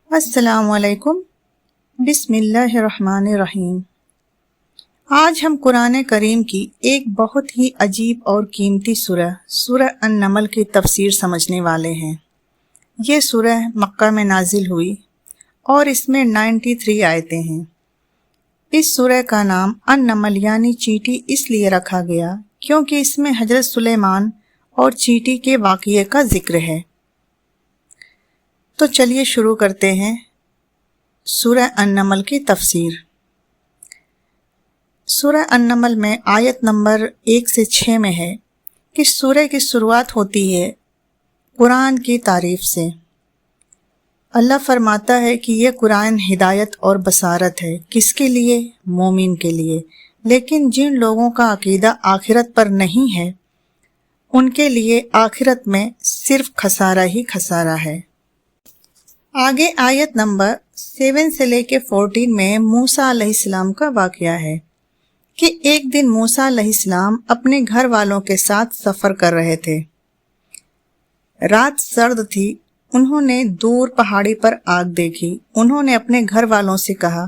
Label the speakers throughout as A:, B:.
A: السلام علیکم۔ بسم اللہ الرحمن الرحیم۔ آج ہم قرآن کریم کی ایک بہت ہی عجیب اور قیمتی سورہ النمل کی تفسیر سمجھنے والے ہیں۔ یہ سورہ مکہ میں نازل ہوئی اور اس میں 93 آیتیں ہیں۔ اس سورہ کا نام النمل یعنی چیٹی اس لیے رکھا گیا کیونکہ اس میں حضرت سلیمان اور چیٹی کے واقعے کا ذکر ہے۔ تو چلیے شروع کرتے ہیں سورہ النمل کی تفسیر۔ سورہ النمل میں آیت نمبر 1 سے 6 میں ہے کہ سورہ کی شروعات ہوتی ہے قرآن کی تعریف سے۔ اللہ فرماتا ہے کہ یہ قرآن ہدایت اور بصارت ہے، کس کے لیے؟ مومن کے لیے۔ لیکن جن لوگوں کا عقیدہ آخرت پر نہیں ہے ان کے لیے آخرت میں صرف خسارہ ہی خسارہ ہے۔ آگے آیت نمبر 7 سے لے کے 14 میں موسیٰ علیہ السلام کا واقعہ ہے کہ ایک دن موسیٰ علیہ السلام اپنے گھر والوں کے ساتھ سفر کر رہے تھے۔ رات سرد تھی، انہوں نے دور پہاڑی پر آگ دیکھی۔ انہوں نے اپنے گھر والوں سے کہا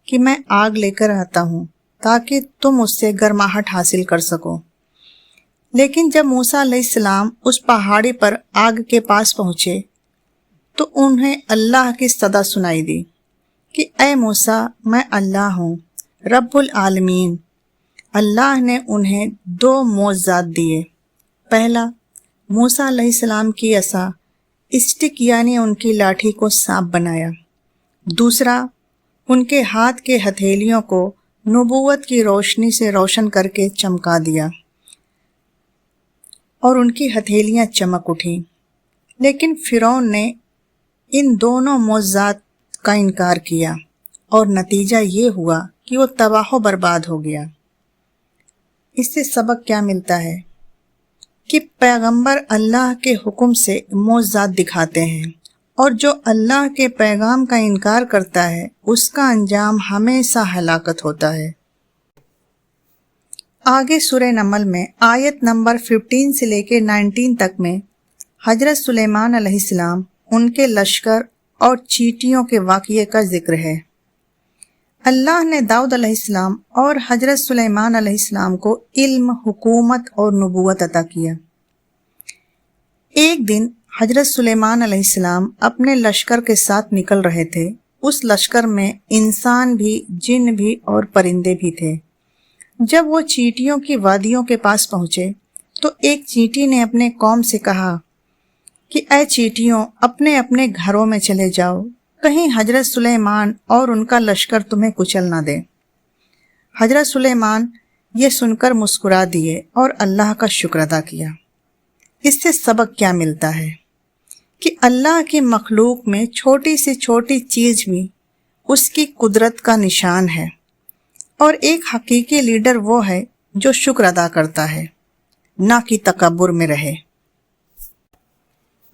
A: کہ میں آگ لے کر آتا ہوں تاکہ تم اس سے گرماہٹ حاصل کر سکو۔ لیکن جب موسیٰ علیہ السلام اس پہاڑی پر آگ کے پاس پہنچے تو انہیں اللہ کی صدا سنائی دی کہ اے موسیٰ، میں اللہ ہوں، رب العالمین۔ اللہ نے انہیں 2 معجزات دیے۔ پہلا، موسیٰ علیہ السلام کی عصا اسٹک یعنی ان کی لاٹھی کو سانپ بنایا۔ دوسرا، ان کے ہاتھ کے ہتھیلیوں کو نبوت کی روشنی سے روشن کر کے چمکا دیا اور ان کی ہتھیلیاں چمک اٹھیں۔ لیکن فرعون نے ان دونوں معجزات کا انکار کیا اور نتیجہ یہ ہوا کہ وہ تباہ و برباد ہو گیا۔ اس سے سبق کیا ملتا ہے کہ پیغمبر اللہ کے حکم سے معجزات دکھاتے ہیں، اور جو اللہ کے پیغام کا انکار کرتا ہے اس کا انجام ہمیشہ ہلاکت ہوتا ہے۔ آگے سورہ نمل میں آیت نمبر 15 سے لے کے 19 تک میں حضرت سلیمان علیہ السلام، ان کے لشکر اور چیٹیوں کے واقعے کا ذکر ہے۔ اللہ نے داؤد علیہ السلام اور حضرت سلیمان علیہ السلام کو علم، حکومت اور نبوت عطا کیا۔ ایک دن حضرت سلیمان علیہ السلام اپنے لشکر کے ساتھ نکل رہے تھے۔ اس لشکر میں انسان بھی، جن بھی اور پرندے بھی تھے۔ جب وہ چیٹیوں کی وادیوں کے پاس پہنچے تو ایک چیٹی نے اپنے قوم سے کہا کہ اے چیٹیوں، اپنے اپنے گھروں میں چلے جاؤ، کہیں حضرت سلیمان اور ان کا لشکر تمہیں کچل نہ دے۔ حضرت سلیمان یہ سن کر مسکرا دیے اور اللہ کا شکر ادا کیا۔ اس سے سبق کیا ملتا ہے کہ اللہ کی مخلوق میں چھوٹی سے چھوٹی چیز بھی اس کی قدرت کا نشان ہے، اور ایک حقیقی لیڈر وہ ہے جو شکر ادا کرتا ہے، نہ کہ تکبر میں رہے۔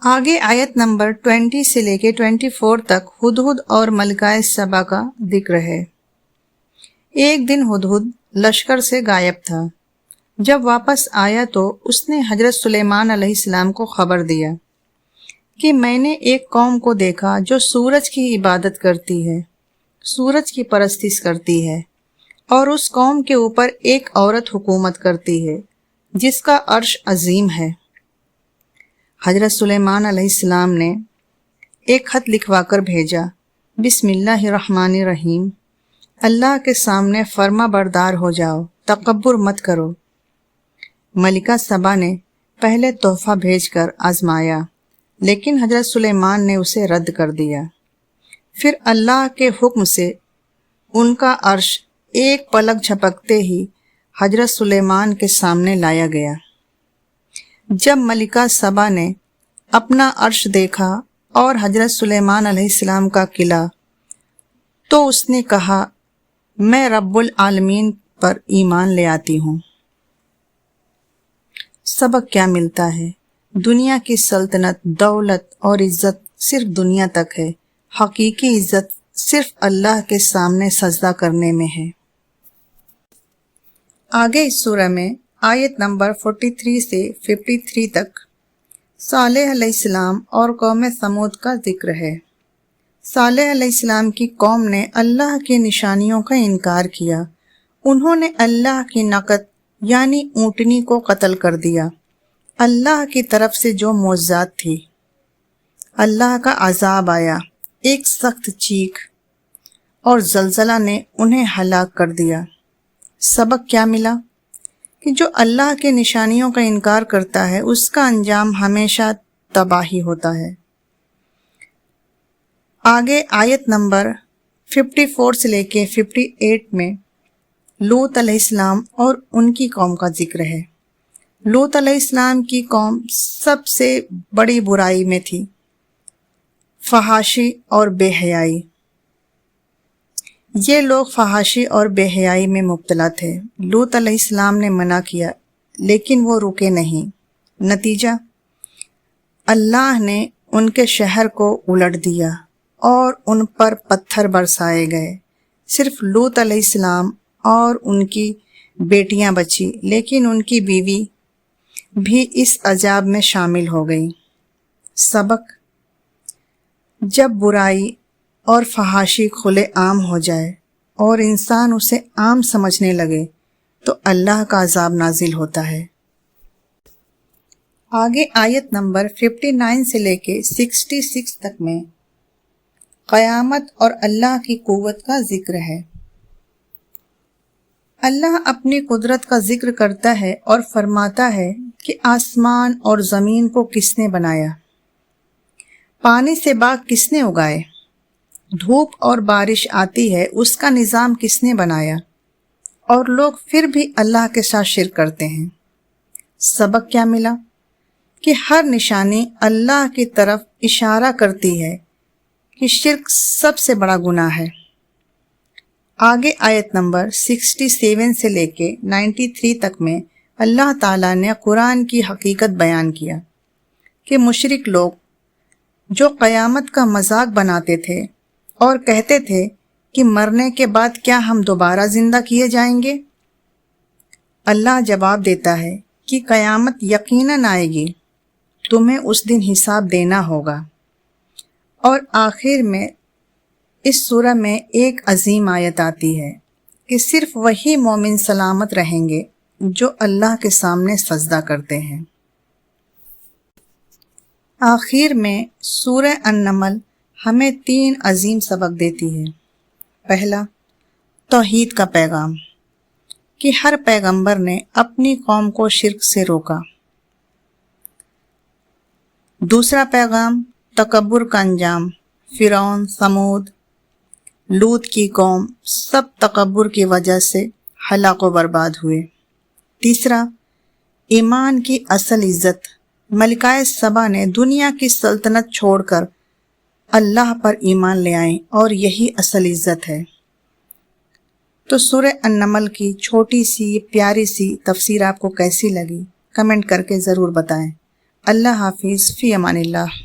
A: آگے آیت نمبر 20 سے لے کے 24 تک ہدہد اور ملکہ سبا کا ذکر ہے۔ ایک دن ہدہد لشکر سے غائب تھا۔ جب واپس آیا تو اس نے حضرت سلیمان علیہ السلام کو خبر دیا کہ میں نے ایک قوم کو دیکھا جو سورج کی عبادت کرتی ہے، سورج کی پرستش کرتی ہے، اور اس قوم کے اوپر ایک عورت حکومت کرتی ہے جس کا عرش عظیم ہے۔ حضرت سلیمان علیہ السلام نے ایک خط لکھوا کر بھیجا، بسم اللہ الرحمن الرحیم، اللہ کے سامنے فرما بردار ہو جاؤ، تکبر مت کرو۔ ملکہ سبا نے پہلے تحفہ بھیج کر آزمایا، لیکن حضرت سلیمان نے اسے رد کر دیا۔ پھر اللہ کے حکم سے ان کا عرش ایک پلک جھپکتے ہی حضرت سلیمان کے سامنے لایا گیا۔ جب ملکہ سبا نے اپنا عرش دیکھا اور حضرت سلیمان علیہ السلام کا قلعہ تو اس نے کہا، میں رب العالمین پر ایمان لے آتی ہوں۔ سبق کیا ملتا ہے؟ دنیا کی سلطنت، دولت اور عزت صرف دنیا تک ہے، حقیقی عزت صرف اللہ کے سامنے سجدہ کرنے میں ہے۔ آگے اس سورہ میں آیت نمبر 43 سے 53 تک صالح علیہ السلام اور قوم سمود کا ذکر ہے۔ صالح علیہ السلام کی قوم نے اللہ کی نشانیوں کا انکار کیا. انہوں نے اللہ کی ناقت یعنی اونٹنی کو قتل کر دیا. اللہ کی طرف سے جو معجزات تھی. اللہ کا عذاب آیا، ایک سخت چیخ اور زلزلہ نے انہیں ہلاک کر دیا. سبق کیا ملا؟ کہ جو اللہ کے نشانیوں کا انکار کرتا ہے اس کا انجام ہمیشہ تباہی ہوتا ہے. آگے آیت نمبر 54 سے لے کے 58 میں لوط علیہ السلام اور ان کی قوم کا ذکر ہے. لوط علیہ السلام کی قوم سب سے بڑی برائی میں تھی، فحاشی اور بے حیائی. یہ لوگ فحاشی اور بے حیائی میں مبتلا تھے. لوط علیہ السلام نے منع کیا لیکن وہ رکے نہیں. نتیجہ اللہ نے ان کے شہر کو الٹ دیا اور ان پر پتھر برسائے گئے. صرف لوط علیہ السلام اور ان کی بیٹیاں بچی، لیکن ان کی بیوی بھی اس عذاب میں شامل ہو گئی. سبق: جب برائی اور فحاشی کھلے عام ہو جائے اور انسان اسے عام سمجھنے لگے تو اللہ کا عذاب نازل ہوتا ہے. آگے آیت نمبر 59 سے لے کے 66 تک میں قیامت اور اللہ کی قوت کا ذکر ہے. اللہ اپنی قدرت کا ذکر کرتا ہے اور فرماتا ہے کہ آسمان اور زمین کو کس نے بنایا، پانی سے باغ کس نے اگائے، دھوپ اور بارش آتی ہے اس کا نظام کس نے بنایا، اور لوگ پھر بھی اللہ کے ساتھ شرک کرتے ہیں. سبق کیا ملا؟ کہ ہر نشانی اللہ کی طرف اشارہ کرتی ہے کہ شرک سب سے بڑا گناہ ہے. آگے آیت نمبر 67 سے لے کے 93 تک میں اللہ تعالیٰ نے قرآن کی حقیقت بیان کیا کہ مشرک لوگ جو قیامت کا مذاق بناتے تھے اور کہتے تھے کہ مرنے کے بعد کیا ہم دوبارہ زندہ کیے جائیں گے، اللہ جواب دیتا ہے کہ قیامت یقیناً آئے گی، تمہیں اس دن حساب دینا ہوگا. اور آخر میں اس سورہ میں ایک عظیم آیت آتی ہے کہ صرف وہی مومن سلامت رہیں گے جو اللہ کے سامنے سجدہ کرتے ہیں. آخر میں سورہ النمل ہمیں 3 عظیم سبق دیتی ہے. پہلا، توحید کا پیغام کہ ہر پیغمبر نے اپنی قوم کو شرک سے روکا. دوسرا پیغام، تکبر کا انجام. فرعون، سمود، لوط کی قوم سب تکبر کی وجہ سے ہلاک و برباد ہوئے. تیسرا، ایمان کی اصل عزت. ملکہ سبا نے دنیا کی سلطنت چھوڑ کر اللہ پر ایمان لے آئیں اور یہی اصل عزت ہے. تو سورہ النمل کی چھوٹی سی پیاری سی تفسیر آپ کو کیسی لگی؟ کمنٹ کر کے ضرور بتائیں. اللہ حافظ، فی امان اللہ.